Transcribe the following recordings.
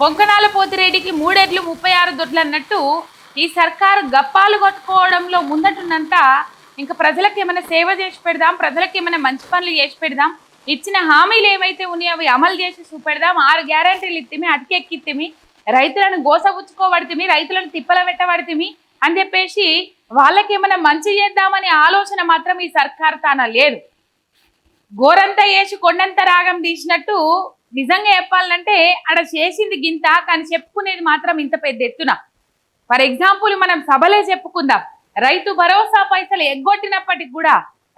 పొంకనాల పోతిరెడ్డికి 3 ఏళ్లు 36 దొడ్లు అన్నట్టు ఈ సర్కారు గప్పాలు కొట్టుకోవడంలో ముందటున్నంత ఇంకా ప్రజలకు ఏమైనా సేవ చేసి పెడదాం, ప్రజలకు ఏమైనా మంచి పనులు చేసి పెడదాం, ఇచ్చిన హామీలు ఏవైతే ఉన్నాయో అవి అమలు చేసి చూపెడదాం, 6 గ్యారెంటీలు ఇత్తిమి, అటుకెక్కిత్తిమి, రైతులను గోసపుచ్చుకోబడితిమి, రైతులను తిప్పల పెట్టబడితిమి అని చెప్పేసి వాళ్ళకి ఏమైనా మంచి చేద్దామనే ఆలోచన మాత్రం ఈ సర్కారు తాన లేదు. గోరంతా వేసి కొండంత రాగం తీసినట్టు నిజంగా చెప్పాలంటే ఆడ చేసింది గింత, కానీ చెప్పుకునేది మాత్రం ఇంత పెద్ద ఎత్తున. ఫర్ ఎగ్జాంపుల్ మనం సభలే చెప్పుకుందాం. రైతు భరోసా పైసలు ఎగ్గొట్టినప్పటికి కూడా,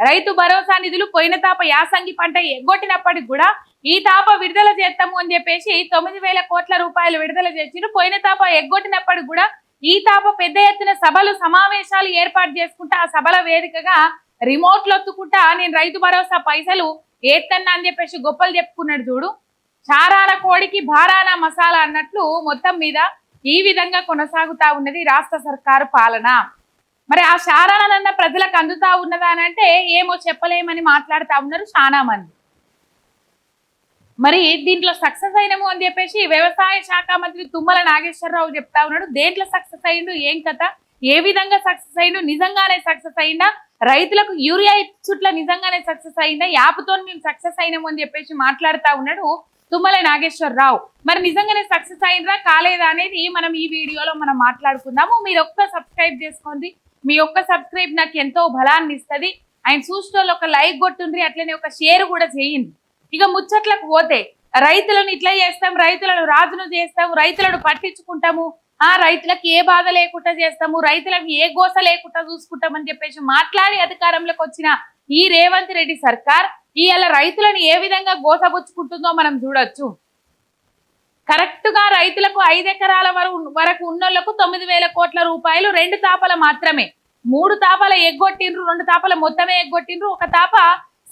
రైతు భరోసా నిధులు పోయిన తాప యాసంగి పంట ఎగ్గొట్టినప్పటికి కూడా ఈ తాప విడుదల చేస్తాము అని చెప్పేసి 9,000 కోట్ల రూపాయలు విడుదల చేసిండ్రు. పోయిన తాప ఎగ్గొట్టినప్పటికి కూడా ఈ తాప పెద్ద ఎత్తున సభలు సమావేశాలు ఏర్పాటు చేసుకుంటా ఆ సభల వేదికగా రిమోట్లు ఒత్తుకుంటా నేను రైతు భరోసా పైసలు ఏత్తన్నా అని చెప్పేసి గొప్పలు చెప్పుకున్నాడు చూడు. చారాన కోడికి భారాన మసాలా అన్నట్లు మొత్తం మీద ఈ విధంగా కొనసాగుతా ఉన్నది రాష్ట్ర సర్కారు పాలన. మరి ఆ చారానన్న ప్రజలకు అందుతా ఉన్నదా అని అంటే ఏమో చెప్పలేమని మాట్లాడుతూ ఉన్నారు చాలా మంది. మరి దీంట్లో సక్సెస్ అయినము అని చెప్పేసి వ్యవసాయ శాఖ మంత్రి తుమ్మల నాగేశ్వరరావు చెప్తా ఉన్నాడు. దేంట్లో సక్సెస్ అయ్యిండు, ఏం కథ, ఏ విధంగా సక్సెస్ అయ్యిండు, నిజంగానే సక్సెస్ అయిందా, రైతులకు యూరియా చుట్ల నిజంగానే సక్సెస్ అయిందా, యాప్తో మేము సక్సెస్ అయినాము అని చెప్పేసి మాట్లాడుతూ ఉన్నాడు తుమ్మల నాగేశ్వరరావు. మరి నిజంగానే సక్సెస్ అయిందా కాలేదా అనేది మనం ఈ వీడియోలో మనం మాట్లాడుకుందాము. మీరు ఒక్క సబ్స్క్రైబ్ చేసుకోండి, మీ ఒక్క సబ్స్క్రైబ్ నాకు ఎంతో బలాన్ని ఇస్తుంది. ఆయన చూసిన ఒక లైక్ కొట్టుండ్రి, అట్లనే ఒక షేర్ కూడా చేయండి. ఇక ముచ్చట్లకు పోతే రైతులను ఇట్లా చేస్తాం, రైతులను రాజును చేస్తాము, రైతులను పట్టించుకుంటాము, రైతులకు ఏ బాధ లేకుండా చేస్తాము, రైతులకు ఏ గోస లేకుండా చూసుకుంటామని చెప్పేసి మాట్లాడి అధికారంలోకి వచ్చిన ఈ రేవంత్ రెడ్డి సర్కార్ ఇవాళ రైతులను ఏ విధంగా గోసపుచ్చుకుంటుందో మనం చూడొచ్చు. కరెక్ట్ గా రైతులకు 5 ఎకరాల వరకు ఉన్నోళ్లకు 9,000 కోట్ల రూపాయలు 2 తాపల మాత్రమే. 3 తాపల ఎగ్గొట్టిండ్రు, 2 తాపల మొత్తమే ఎగ్గొట్టిండ్రు, 1 తాప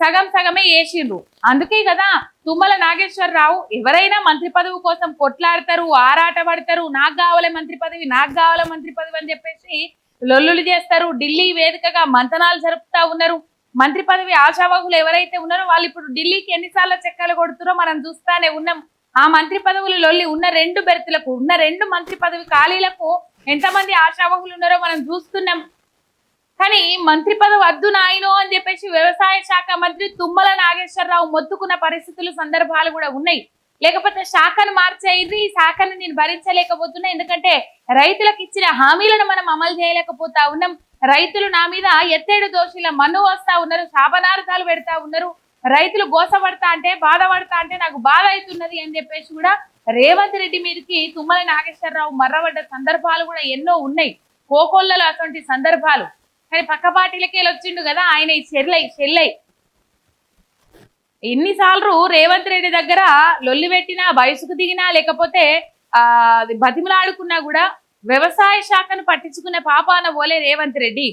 సగం సగమే వేసిండ్రు. అందుకే కదా తుమ్మల నాగేశ్వరరావు ఎవరైనా మంత్రి పదవి కోసం కొట్లాడతారు, ఆరాట పడతారు, నాకు కావాలి మంత్రి పదవి, నాకు కావాలి మంత్రి పదవి అని చెప్పేసి లొల్లులు చేస్తారు. ఢిల్లీ వేదికగా మంతనాలు జరుపుతా ఉన్నారు. మంత్రి పదవి ఆశావహులు ఎవరైతే ఉన్నారో వాళ్ళు ఇప్పుడు ఢిల్లీకి ఎన్నిసార్లు చెక్కలు కొడుతారో మనం చూస్తానే ఉన్నాం. ఆ మంత్రి పదవులు లొల్లి ఉన్న 2 బెర్తులకు, ఉన్న 2 మంత్రి పదవి ఖాళీలకు ఎంతమంది ఆశావహులు ఉన్నారో మనం చూస్తున్నాం. కానీ మంత్రి పదవి వద్దు నాయనో అని చెప్పేసి వ్యవసాయ శాఖ మంత్రి తుమ్మల నాగేశ్వరరావు మొత్తుకున్న పరిస్థితులు సందర్భాలు కూడా ఉన్నాయి. లేకపోతే శాఖను మార్చేయండి, ఈ శాఖను నేను భరించలేకపోతున్నా, ఎందుకంటే రైతులకు ఇచ్చిన హామీలను మనం అమలు చేయలేకపోతా ఉన్నాం, రైతులు నా మీద ఎత్తేడు దోషుల మన్ను వస్తా ఉన్నారు, శాపనార్థాలు పెడతా ఉన్నారు, రైతులు గోసపడతా అంటే బాధపడతా అంటే నాకు బాధ అవుతున్నది అని చెప్పేసి కూడా రేవంత్ రెడ్డి మీదకి తుమ్మల నాగేశ్వరరావు మర్రబడ్డ సందర్భాలు కూడా ఎన్నో ఉన్నాయి. కోకొల్లలో అటువంటి సందర్భాలు. కానీ పక్క పార్టీలకే వచ్చిండు కదా ఆయన ఈ చెల్లై ఎన్నిసార్లు రేవంత్ రెడ్డి దగ్గర లొల్లి పెట్టినా, వయసుకు దిగినా, లేకపోతే బతిమలాడుకున్నా కూడా వ్యవసాయ శాఖను పట్టించుకునే పాపాన పోలే రేవంత్ రెడ్డి.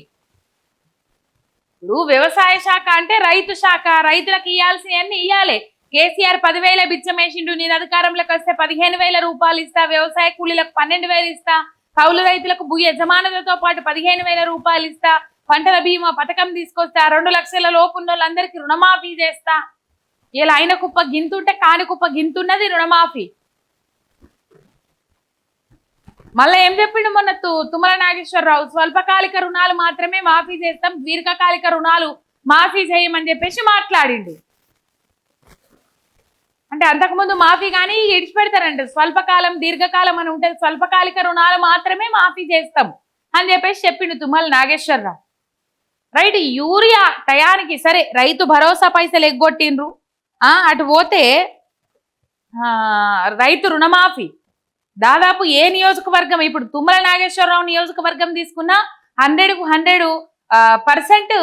ఇప్పుడు వ్యవసాయ శాఖ అంటే రైతు శాఖ, రైతులకు ఇవ్వాల్సినవన్నీ ఇవ్వాలి. కేసీఆర్ 10,000 బిచ్చమేసిండు, నేను అధికారంలోకి వస్తే 15,000 రూపాయలు ఇస్తా, వ్యవసాయ కూలీలకు 12,000 ఇస్తా, కౌలు రైతులకు భూ యజమానులతో పాటు 15,000 రూపాయలు ఇస్తా, పంటల బీమా పథకం తీసుకొస్తా, 2 లక్షల లోపు ఉన్న వాళ్ళందరికీ రుణమాఫీ చేస్తా. ఇలా ఆయన కుప్ప గింతుంటే కాని కుప్ప గింతున్నది రుణమాఫీ. మళ్ళీ ఏం చెప్పిండు మొన్న తుమ్మల నాగేశ్వరరావు, స్వల్పకాలిక రుణాలు మాత్రమే మాఫీ చేస్తాం, దీర్ఘకాలిక రుణాలు మాఫీ చేయమని చెప్పేసి మాట్లాడిండు. అంటే అంతకుముందు మాఫీ కానీ ఇడిచిపెడతారంట, స్వల్పకాలం దీర్ఘకాలం అని ఉంటుంది, స్వల్పకాలిక రుణాలు మాత్రమే మాఫీ చేస్తాం అని చెప్పేసి చెప్పిండు తుమ్మల నాగేశ్వరరావు. రైట్, యూరియా టయానికి సరే రైతు భరోసా పైసలు ఎగ్గొట్టిండ్రు, అటు పోతే రైతు రుణమాఫీ దాదాపు ఏ నియోజకవర్గం, ఇప్పుడు తుమ్మల నాగేశ్వరరావు నియోజకవర్గం తీసుకున్నా 100కు 100%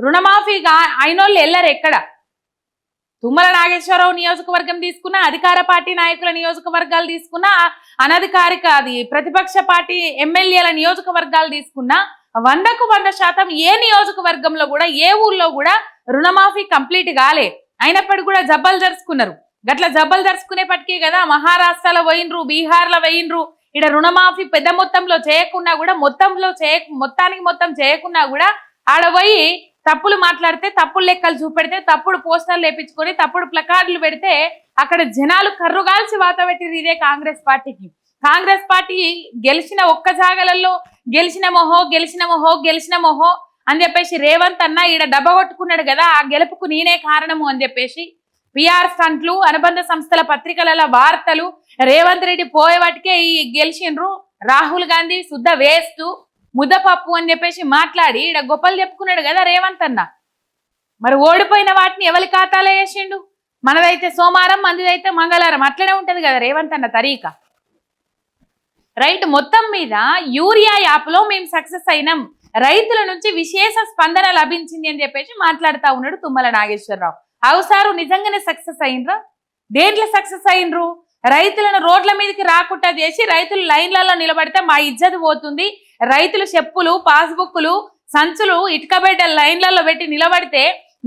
రుణమాఫీగా అయినోళ్ళు వెళ్ళరు ఎక్కడ. తుమ్మల నాగేశ్వరరావు నియోజకవర్గం తీసుకున్నా, అధికార పార్టీ నాయకుల నియోజకవర్గాలు తీసుకున్నా, అనధికారిక ప్రతిపక్ష పార్టీ ఎమ్మెల్యేల నియోజకవర్గాలు తీసుకున్నా 100కు 100% ఏ నియోజకవర్గంలో కూడా ఏ ఊర్లో కూడా రుణమాఫీ కంప్లీట్ కాలే. అయినప్పటికీ కూడా జబ్బలు జరుచుకున్నారు. గట్ల జబ్బలు జరుచుకునేపటికే కదా మహారాష్ట్రలో పోయినరు, బీహార్లో పోయినరు. ఇక్కడ రుణమాఫీ పెద్ద మొత్తంలో చేయకున్నా కూడా మొత్తం చేయకున్నా కూడా ఆడ పోయి తప్పులు మాట్లాడితే తప్పుడు లెక్కలు చూపెడితే తప్పుడు పోస్టర్లు వేపించుకొని తప్పుడు ప్లకార్డులు పెడితే అక్కడ జనాలు కర్రుగాల్చి వాత పెట్టిరు. ఇదే కాంగ్రెస్ పార్టీకి. కాంగ్రెస్ పార్టీ గెలిచిన ఒక్క జాగలలో గెలిచిన మొహో అని చెప్పేసి రేవంత్ అన్న ఈడ డబ్బ కొట్టుకున్నాడు కదా, ఆ గెలుపుకు నేనే కారణము అని చెప్పేసి పిఆర్ స్టంట్లు, అనుబంధ సంస్థల పత్రికల వార్తలు, రేవంత్ రెడ్డి పోయేవాటికే ఈ గెలిచిండ్రు, రాహుల్ గాంధీ శుద్ధ వేస్ట్ ముద్దపప్పు అని చెప్పేసి మాట్లాడి ఈడ గొప్పలు చెప్పుకున్నాడు కదా రేవంత్ అన్న. మరి ఓడిపోయిన వాటిని ఎవరి ఖాతాలో వేసిండు? మనదైతే సోమవారం, మందిదైతే మంగళవారం, అట్లనే ఉంటది కదా రేవంత్ అన్న తరీక. రైట్, మొత్తం మీద యూరియా యాప్లో మేము సక్సెస్ అయినాం, రైతుల నుంచి విశేష స్పందన లభించింది అని చెప్పేసి మాట్లాడుతూ ఉన్నాడు తుమ్మల నాగేశ్వరరావు. అవుసారు నిజంగానే సక్సెస్ అయినరా? దేంట్లో సక్సెస్ అయినరు? రైతులను రోడ్ల మీదకి రాకుండా చేసి రైతులు లైన్లలో నిలబడితే మా ఇజ్జత్ పోతుంది, రైతులు చెప్పులు, పాస్బుక్లు, సంచులు ఇటుకబెడ్డ లైన్లలో పెట్టి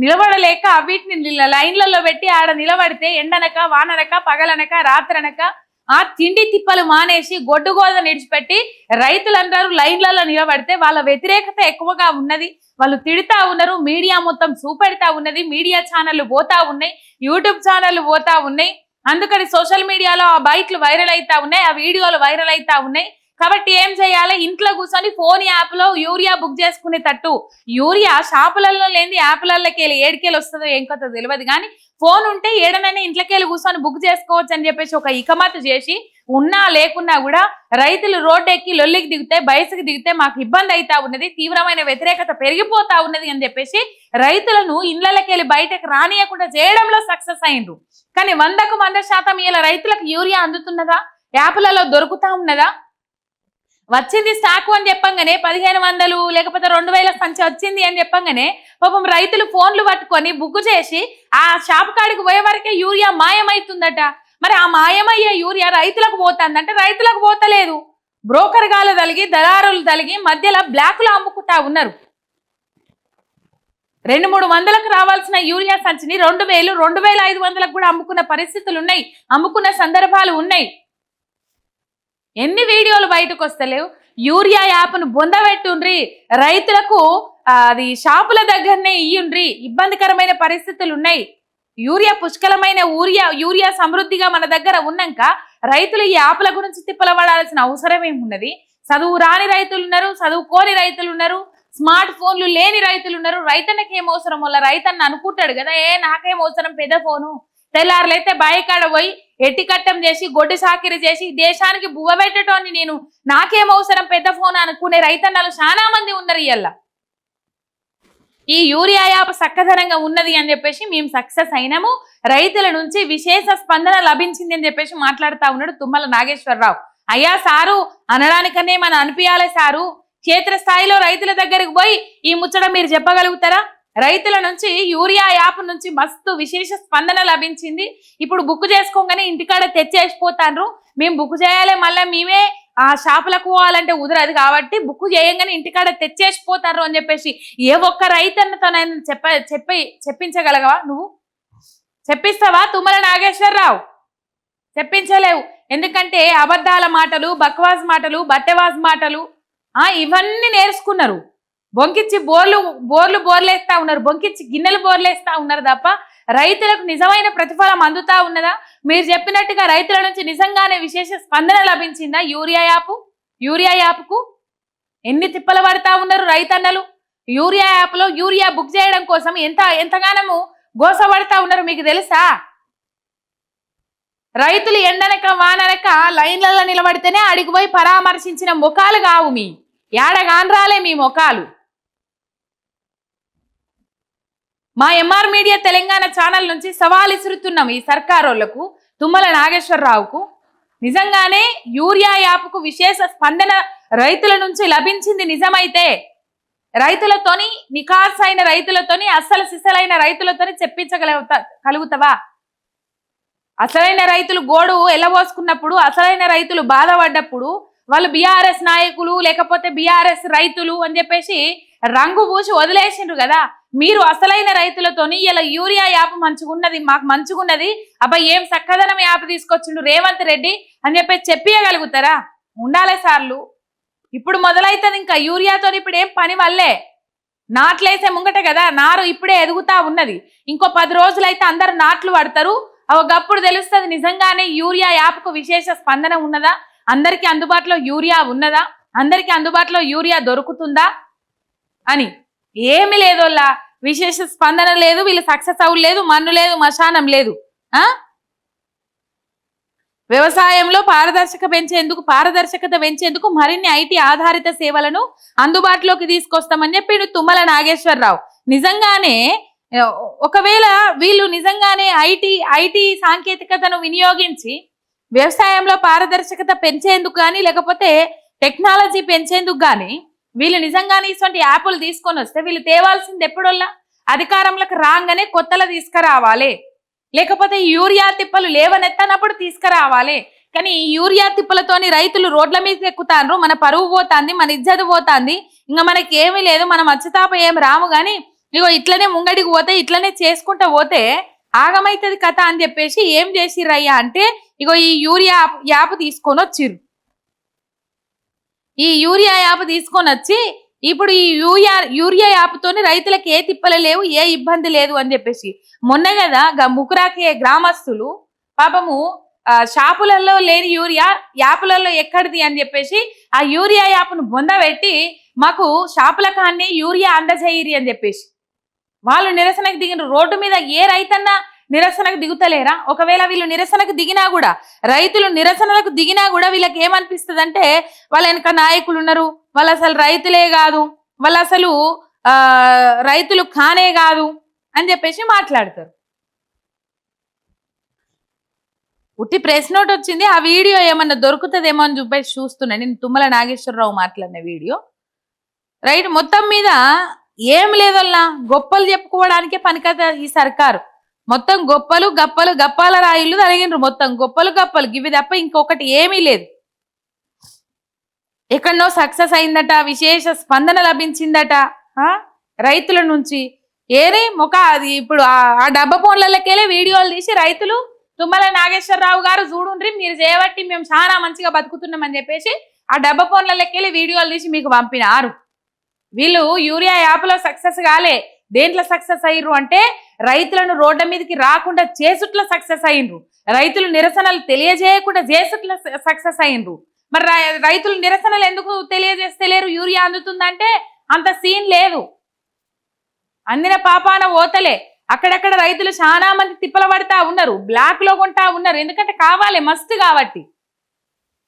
నిలబడలేక వీటిని లైన్లలో పెట్టి ఆడ నిలబడితే ఎండనక వాననక పగలనక రాత్రనక ఆ తిండి తిప్పలు మానేసి గొడ్డుగోద నిడిచిపెట్టి రైతులందరూ లైన్లలో నిలబడితే వాళ్ళ వ్యతిరేకత ఎక్కువగా ఉన్నది. వాళ్ళు తిడుతా ఉన్నారు, మీడియా మొత్తం చూపెడతా ఉన్నది, మీడియా ఛానళ్లు పోతా ఉన్నాయి, యూట్యూబ్ ఛానళ్లు పోతా ఉన్నాయి. అందుకని సోషల్ మీడియాలో ఆ బైట్లు వైరల్ అవుతా ఉన్నాయి, ఆ వీడియోలు వైరల్ అవుతా ఉన్నాయి. కాబట్టి ఏం చేయాలి? ఇంట్లో కూర్చొని ఫోన్ యాప్ లో యూరియా బుక్ చేసుకునేటట్టు, యూరియా షాపులలో లేని యాప్లకి వెళ్ళి ఏడికెళ్ళి వస్తుందో ఏం కొత్త తెలియదు, కానీ ఫోన్ ఉంటే ఏడనైనా ఇంట్లోకెళ్ళి కూర్చొని బుక్ చేసుకోవచ్చు అని చెప్పేసి ఒక ఇకమతు చేసి, ఉన్నా లేకున్నా కూడా రైతులు రోడ్డు ఎక్కి లొల్లికి దిగితే, బయసుకు దిగితే మాకు ఇబ్బంది అవుతా ఉన్నది, తీవ్రమైన వ్యతిరేకత పెరిగిపోతా ఉన్నది అని చెప్పేసి రైతులను ఇళ్లకెళ్ళి బయటకు రానియకుండా చేయడంలో సక్సెస్ అయిండ్రు. కానీ 100కు 100% ఇలా రైతులకు యూరియా అందుతున్నదా? యాప్లలో దొరుకుతా ఉన్నదా? వచ్చింది స్టాకు అని చెప్పంగానే 1500 లేకపోతే 2000 సంచి వచ్చింది అని చెప్పంగానే పాపం రైతులు ఫోన్లు పట్టుకొని బుక్ చేసి ఆ షాప్ కాడికి పోయే వరకే యూరియా మాయమవుతుందట. మరి ఆ మాయమయ్యే యూరియా రైతులకు పోతుందంటే రైతులకు పోతలేదు, బ్రోకర్ గాలు తలిగి, దళారులు తలిగి మధ్యలో బ్లాక్లో అమ్ముకుంటా ఉన్నారు. 200-300లకు రావాల్సిన యూరియా సంచిని 2000, 2500లకు కూడా అమ్ముకున్న పరిస్థితులు ఉన్నాయి, అమ్ముకున్న సందర్భాలు ఉన్నాయి. ఎన్ని వీడియోలు బయటకు వస్తలేవు? యూరియా యాప్ను బొందబెట్టుండ్రి, రైతులకు అది షాపుల దగ్గరనే ఇయ్యుండ్రి, ఇబ్బందికరమైన పరిస్థితులు ఉన్నాయి. యూరియా పుష్కలమైన యూరియా సమృద్ధిగా మన దగ్గర ఉన్నాక రైతులు ఈ యాప్ల గురించి తిప్పలబడాల్సిన అవసరం ఏమున్నది? చదువు రాని రైతులు ఉన్నారు, చదువుకోని రైతులు ఉన్నారు, స్మార్ట్ ఫోన్లు లేని రైతులు ఉన్నారు. రైతన్నకి ఏం అవసరం? వల్ల రైతన్న అనుకుంటాడు కదా, నాకేం అవసరం పెద్ద ఫోను, తెల్లారులైతే బాయికాడ పోయి ఎట్టికట్టం చేసి గొడ్డు సాకిరి చేసి దేశానికి బువ్వ పెట్టటోని నేను, నాకేం అవసరం పెద్ద ఫోన్ అనుకునే రైతన్నలు చాలా మంది ఉన్నారు. ఇయ్యల్లా ఈ యూరియా యాప్ చక్కదనంగా ఉన్నది అని చెప్పేసి మేము సక్సెస్ అయినాము, రైతుల నుంచి విశేష స్పందన లభించింది అని చెప్పేసి మాట్లాడుతా ఉన్నాడు తుమ్మల నాగేశ్వరరావు. అయ్యా సారు అనడానికనే మనం అనిపించాలి సారు, క్షేత్రస్థాయిలో రైతుల దగ్గరికి పోయి ఈ ముచ్చట మీరు చెప్పగలుగుతారా? రైతుల నుంచి యూరియా యాప్ నుంచి మస్తు విశేష స్పందన లభించింది, ఇప్పుడు బుక్ చేసుకోగానే ఇంటికాడ తెచ్చేసిపోతాండ్రు, మేము బుక్ చేయాలి, మళ్ళీ మేమే ఆ షాపులకు పోవాలంటే కుదరదు, కాబట్టి బుక్ చేయంగానే ఇంటికాడ తెచ్చేసిపోతారు అని చెప్పేసి ఏ ఒక్క రైతన్నతోనైనా చెప్పించగలగవా? నువ్వు చెప్పిస్తావా? తుమ్మల నాగేశ్వరరావు చెప్పించలేవు. ఎందుకంటే అబద్ధాల మాటలు, బక్వాజ్ మాటలు, బట్టెవాజ్ మాటలు ఇవన్నీ నేర్చుకున్నారు. బొంకిచ్చి బోర్లేస్తా ఉన్నారు, బొంకిచ్చి గిన్నెలు బోర్లేస్తా ఉన్నారు తప్ప రైతులకు నిజమైన ప్రతిఫలం అందుతా ఉన్నదా? మీరు చెప్పినట్టుగా రైతుల నుంచి నిజంగానే విశేష స్పందన లభించిందా? యూరియా యాప్కు ఎన్ని తిప్పలు పడతా ఉన్నారు రైతన్నలు. యూరియా యాప్లో యూరియా బుక్ చేయడం కోసం ఎంతగానో గోసపడతా ఉన్నారు మీకు తెలుసా? రైతులు ఎండనక వాననక లైన్లలో నిలబడితేనే అడిగిపోయి పరామర్శించిన ముఖాలు కావు మీ ఏడగాన్రాలే మీ ముఖాలు. మా ఎంఆర్ మీడియా తెలంగాణ ఛానల్ నుంచి సవాల్ ఇసురుతున్నాం ఈ సర్కారోళ్లకు, తుమ్మల నాగేశ్వరరావుకు. నిజంగానే యూరియా యాప్కు విశేష స్పందన రైతుల నుంచి లభించింది నిజమైతే, రైతులతోని నికాస్ అయిన రైతులతోని అస్సలు సిసలైన రైతులతోని కలుగుతావా? అసలైన రైతులు గోడు ఎల్లబోసుకున్నప్పుడు, అసలైన రైతులు బాధపడ్డప్పుడు వాళ్ళు బీఆర్ఎస్ నాయకులు లేకపోతే బీఆర్ఎస్ రైతులు అని చెప్పేసి రంగు పూసి వదిలేసిండ్రు కదా. మీరు అసలైన రైతులతోని ఇలా యూరియా యాప్ మంచిగున్నది, మాకు మంచిగున్నది, అబ్బాయి ఏం చక్కదనం యాప్ తీసుకొచ్చిండు రేవంత్ రెడ్డి అని చెప్పేసి చెప్పియగలుగుతారా? ఉండాలి సార్లు. ఇప్పుడు మొదలైతుంది ఇంకా యూరియాతో ఇప్పుడు ఏం పని వల్లే. నాట్లేసే ముంగట కదా నారు ఇప్పుడే ఎదుగుతా ఉన్నది. ఇంకో 10 రోజులైతే అందరు నాట్లు పడతారు. ఒకప్పుడు తెలుస్తుంది నిజంగానే యూరియా యాప్కు విశేష స్పందన ఉన్నదా, అందరికీ అందుబాటులో యూరియా ఉన్నదా, అందరికీ అందుబాటులో యూరియా దొరుకుతుందా అని. ఏమి లేదోల్లా, విశేష స్పందన లేదు, వీళ్ళు సక్సెస్ అవ్వలేదు, మన్ను లేదు, మశానం లేదు. వ్యవసాయంలో పారదర్శకత పెంచేందుకు మరిన్ని ఐటీ ఆధారిత సేవలను అందుబాటులోకి తీసుకొస్తామని చెప్పి తుమ్మల నాగేశ్వరరావు. నిజంగానే ఒకవేళ వీళ్ళు నిజంగానే ఐటీ సాంకేతికతను వినియోగించి వ్యవసాయంలో పారదర్శకత పెంచేందుకు కానీ లేకపోతే టెక్నాలజీ పెంచేందుకు కానీ వీళ్ళు నిజంగానే ఇటువంటి యాప్లు తీసుకొని వస్తే వీళ్ళు తేవాల్సింది ఎప్పుడోల్లా అధికారంలోకి రాగానే కొత్తలు తీసుకురావాలి, లేకపోతే యూరియా తిప్పలు లేవనెత్తనప్పుడు తీసుకురావాలి. కానీ ఈ యూరియా తిప్పలతోని రైతులు రోడ్ల మీద ఎక్కుతారు, మన పరువు పోతుంది, మన ఇజ్జత పోతుంది, ఇంకా మనకి ఏమీ లేదు, మనం అచ్చతాప ఏమి రాము. కానీ ఇగో ఇట్లనే ముంగడికి పోతే ఇట్లనే చేసుకుంటూ పోతే ఆగమైతుంది కథ అని చెప్పేసి ఏం చేసిర్రయ్యా అంటే ఇగో ఈ యూరియా యాప్ తీసుకొని వచ్చిర్రు. ఈ యూరియా యాప్ తీసుకొని వచ్చి ఇప్పుడు ఈ యూరియా యాప్తోని రైతులకు ఏ తిప్పలు లేవు, ఏ ఇబ్బంది లేదు అని చెప్పేసి మొన్న కదా ముకురాకి గ్రామస్తులు పాపము షాపులలో లేని యూరియా యాప్లలో ఎక్కడిది అని చెప్పేసి ఆ యూరియా యాప్ను బొందబెట్టి మాకు షాపుల కాన్ని యూరియా అందజేయిరి అని చెప్పేసి వాళ్ళు నిరసనకు దిగిన. రోడ్డు మీద ఏ రైతన్నా నిరసనకు దిగుతలేరా? ఒకవేళ వీళ్ళు నిరసనకు దిగినా కూడా, రైతులు నిరసనలకు దిగినా కూడా వీళ్ళకి ఏమనిపిస్తుంది అంటే వాళ్ళ వెనక నాయకులు ఉన్నారు, వాళ్ళు అసలు రైతులే కాదు, వాళ్ళు అసలు రైతులు కానే కాదు అని చెప్పేసి మాట్లాడతారు. ఉట్టి ప్రెస్ నోట్ వచ్చింది, ఆ వీడియో ఏమన్నా దొరుకుతుందేమో అని చెప్పేసి చూస్తున్నాను నేను. తుమ్మల నాగేశ్వరరావు మాట్లాడిన వీడియో రైట్. మొత్తం మీద ఏం లేదల్లా గొప్పలు చెప్పుకోవడానికే పనికత ఈ సర్కారు. మొత్తం గొప్పలు గప్పలు గప్పాల రాయిళ్ళు తరిగినరు, మొత్తం గొప్పలు గప్పలు ఇవి తప్ప ఇంకొకటి ఏమీ లేదు. ఎక్కడనో సక్సెస్ అయిందట, విశేష స్పందన లభించిందట రైతుల నుంచి. ఏరే అది ఇప్పుడు ఆ డబ్బ ఫోన్లకెళ్ళి వీడియోలు తీసి రైతులు తుమ్మల నాగేశ్వరరావు గారు చూడుండ్రి మీరు చేయబట్టి మేము చాలా మంచిగా బతుకుతున్నామని చెప్పేసి ఆ డబ్బ ఫోన్లకెళ్ళి వీడియోలు తీసి మీకు పంపినారు. వీళ్ళు యూరియా యాప్లో సక్సెస్ కాలే, దేంట్లో సక్సెస్ అయ్యిండ్రు అంటే రైతులను రోడ్ల మీదకి రాకుండా చేసుట్ల సక్సెస్ అయ్యిండ్రు, రైతులు నిరసనలు తెలియజేయకుండా చేసుట్ల సక్సెస్ అయ్యిండ్రు. మరి రైతులు నిరసనలు ఎందుకు తెలియజేస్తలేరు? యూరియా అందుతుందంటే అంత సీన్ లేదు, అందిన పాపాన ఓతలే. అక్కడక్కడ రైతులు చాలా మంది తిప్పల పడతా ఉన్నారు, బ్లాక్ లో కొంటా ఉన్నారు, ఎందుకంటే కావాలి మస్తు కాబట్టి.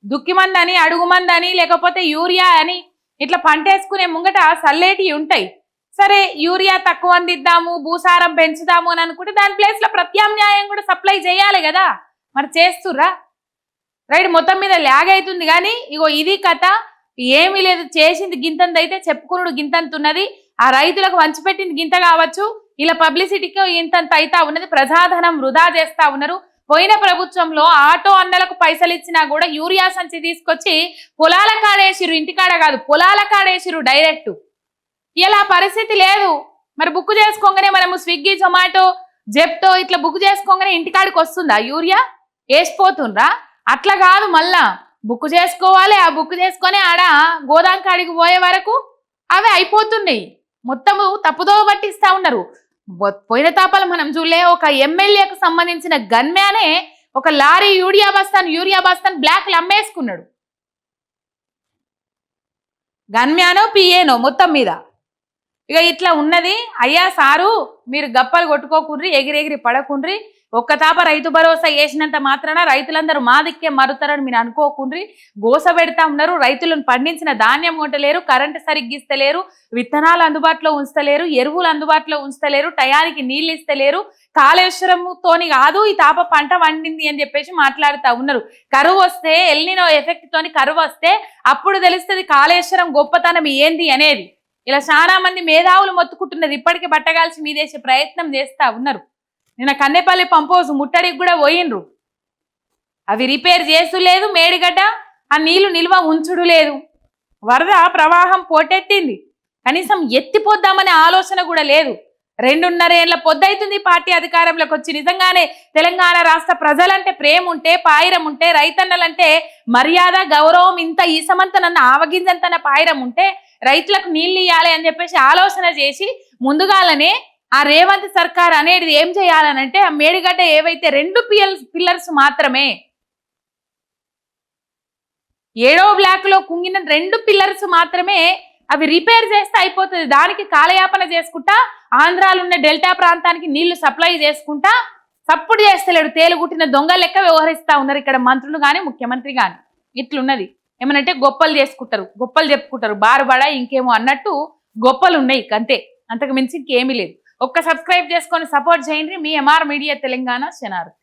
దుక్కిమందని, అడుగుమందని, లేకపోతే యూరియా అని ఇట్లా పంటేసుకునే ముంగట సల్లేటి ఉంటాయి. సరే యూరియా తక్కువ అందిద్దాము, భూసారం పెంచుదాము అని అనుకుంటే దాని ప్లేస్ లో ప్రత్యామ్నాయం కూడా సప్లై చేయాలి కదా, మరి చేస్తుర్రా? రైట్. మొత్తం మీద ల్యాగ్ అవుతుంది. కానీ ఇగో ఇది కథ, ఏమీ లేదు, చేసింది గింతంత అయితే చెప్పుకున్నాడు గింతంత ఉన్నది, ఆ రైతులకు వంచిపెట్టింది గింత కావచ్చు, ఇలా పబ్లిసిటీకి ఇంతంత అయితా ఉన్నది, ప్రజాధనం వృధా చేస్తా ఉన్నారు. పోయిన ప్రభుత్వంలో ఆటో అన్నలకు పైసలు ఇచ్చినా కూడా యూరియా సంచి తీసుకొచ్చి పొలాల కాడేసిరు, ఇంటికాడ కాదు పొలాల కాడేసిరు డైరెక్ట్. ఇలా పరిస్థితి లేదు. మరి బుక్ చేసుకోగానే మనము స్విగ్గీ, జొమాటో, జెప్టో ఇట్లా బుక్ చేసుకోగానే ఇంటికాడికి వస్తుందా యూరియా? వేసిపోతుండ్రా? అట్లా కాదు, మళ్ళా బుక్ చేసుకోవాలి, ఆ బుక్ చేసుకొని ఆడ గోదాం కాడికి పోయే వరకు అవి అయిపోతున్నాయి. మొత్తము తప్పుదో పట్టిస్తా ఉన్నారు. పోయిన తాపాలు మనం చూడలే, ఒక ఎమ్మెల్యేకు సంబంధించిన గన్మ్యానే ఒక లారీ యూరియా బస్తాను బ్లాక్లు అమ్మేసుకున్నాడు. గన్మ్యానో పిఏనో మొత్తం మీద. ఇక ఇట్లా ఉన్నది. అయ్యా సారు, మీరు గప్పలు కొట్టుకోకుండ్రి, ఎగిరెగిరి పడకుండ్రి, ఒక్క తాప రైతు భరోసా వేసినంత మాత్రాన రైతులందరూ మా దిక్కే మరుతారని మీరు అనుకోకుండ్రి. గోస పెడతా ఉన్నారు, రైతులను పండించిన ధాన్యం కొట్టలేరు, కరెంటు సరిగ్గిస్తలేరు, విత్తనాలు అందుబాటులో ఉంచలేరు, ఎరువులు అందుబాటులో ఉంచలేరు, టయానికి నీళ్ళు ఇస్తలేరు, కాళేశ్వరంతోని కాదు ఈ తాప పంట వండింది అని చెప్పేసి మాట్లాడుతూ ఉన్నారు. కరువు వస్తే, ఎల్నినో ఎఫెక్ట్ తోని కరువు వస్తే అప్పుడు తెలుస్తుంది కాళేశ్వరం గొప్పతనం ఏంది అనేది. ఇలా చాలా మంది మేధావులు మొత్తుకుంటున్నారు, ఇప్పటికీ బట్టగాల్చి మీదేసే ప్రయత్నం చేస్తా ఉన్నారు. నిన్న కన్నెపల్లి పంపోజ్ ముట్టడికి కూడా పోయిండ్రు, అవి రిపేర్ చేస్తూ లేదు, మేడిగడ్డ ఆ నీళ్లు నిల్వ ఉంచుడు లేదు, వరద ప్రవాహం పోటెట్టింది, కనీసం ఎత్తిపోద్దామనే ఆలోచన కూడా లేదు. 2.5 ఏళ్ల పొద్దైతుంది పార్టీ అధికారంలోకి వచ్చి. నిజంగానే తెలంగాణ రాష్ట్ర ప్రజలంటే ప్రేమ ఉంటే, పాయిరం ఉంటే, రైతన్నలంటే మర్యాద గౌరవం, ఇంత ఈసమంత నన్ను ఆవగింజంతన పాయిరం ఉంటే రైతులకు నీళ్లు ఇవ్వాలి అని చెప్పేసి ఆలోచన చేసి ముందుగాలనే ఆ రేవంత్ సర్కార్ అనేది ఏం చేయాలనంటే ఆ మేడిగడ్డ ఏవైతే 2 పిల్లర్స్ మాత్రమే 7వ బ్లాక్ లో కుంగిన 2 పిల్లర్స్ మాత్రమే అవి రిపేర్ చేస్తే అయిపోతుంది. దానికి కాలయాపన చేసుకుంటా ఆంధ్రాలో ఉన్న డెల్టా ప్రాంతానికి నీళ్లు సప్లై చేసుకుంటా సప్పుడు చేస్తలేడు. తేలుగుట్టిన దొంగ లెక్క వ్యవహరిస్తా ఉన్నారు ఇక్కడ మంత్రులు కానీ ముఖ్యమంత్రి కానీ. ఇట్లున్నది. ఏమనంటే గొప్పలు చేసుకుంటారు, గొప్పలు చెప్పుకుంటారు, బారుబడ ఇంకేమో అన్నట్టు గొప్పలు ఉన్నాయి అంతే, అంతకు మించి ఇంకేమీ లేదు. ఒక్క సబ్స్క్రైబ్ చేసుకొని సపోర్ట్ చేయండి. మీ ఎంఆర్ మీడియా తెలంగాణ శనార్థి.